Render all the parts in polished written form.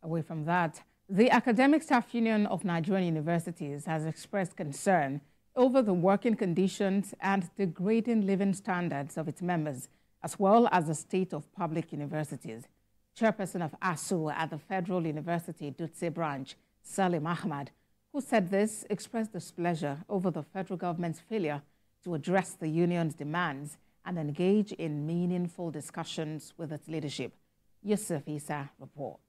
Away from that, the Academic Staff Union of Nigerian Universities has expressed concern over the working conditions and degrading living standards of its members, as well as the state of public universities. Chairperson of ASUU at the Federal University Dutse branch, Salim Ahmad, who said this, expressed displeasure over the federal government's failure to address the union's demands and engage in meaningful discussions with its leadership. Yusuf Isa reports.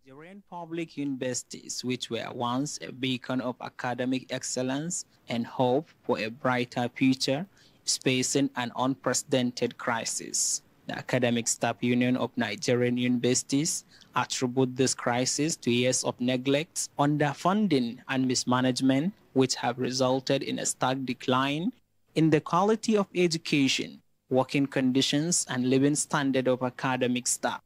Nigerian public universities, which were once a beacon of academic excellence and hope for a brighter future, is facing an unprecedented crisis. The Academic Staff Union of Nigerian Universities attribute this crisis to years of neglect, underfunding, and mismanagement, which have resulted in a stark decline in the quality of education, working conditions, and living standard of academic staff.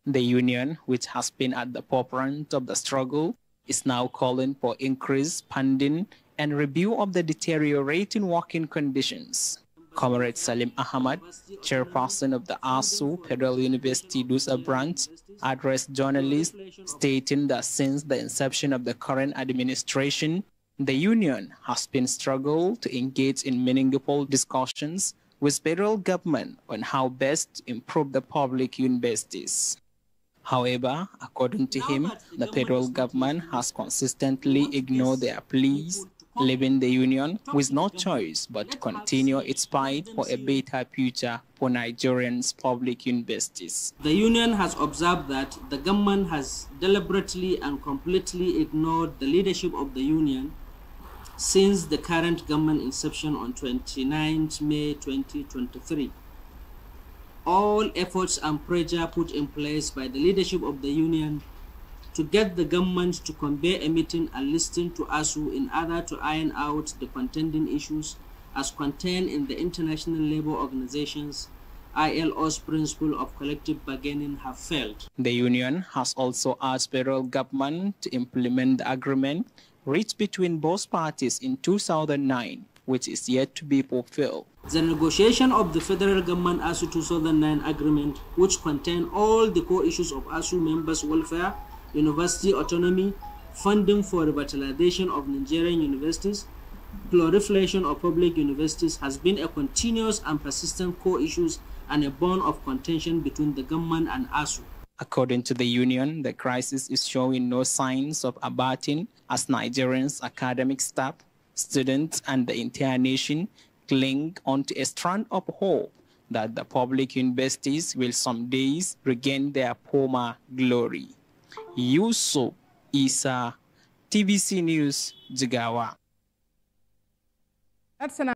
The union, which has been at the forefront of the struggle, is now calling for increased funding and review of the deteriorating working conditions. Comrade Salim Ahmad, chairperson of the ASUU Federal University Dutse branch, addressed journalists, stating that since the inception of the current administration, the union has been struggling to engage in meaningful discussions with federal government on how best to improve the public universities. However, according to him, the federal government has consistently ignored their pleas, leaving the union with no choice but to continue its fight for a better future for Nigerians' public universities. The union has observed that the government has deliberately and completely ignored the leadership of the union since the current government inception on 29 May 2023. All efforts and pressure put in place by the leadership of the union to get the government to convene a meeting and listen to ASUU in order to iron out the contending issues as contained in the International Labour Organization's ILO's principle of collective bargaining have failed. The union has also asked federal government to implement the agreement reached between both parties in 2009, which is yet to be fulfilled. The negotiation of the federal government ASUU 2009 agreement, which contain all the core issues of ASUU members' welfare, university autonomy, funding for revitalization of Nigerian universities, proliferation of public universities, has been a continuous and persistent core issues and a bone of contention between the government and ASUU. According to the union, the crisis is showing no signs of abating as Nigerians' academic staff, students, and the entire nation cling onto a strand of hope that the public universities will some days regain their former glory. Yusuf Isa, TVC News, Jigawa. That's an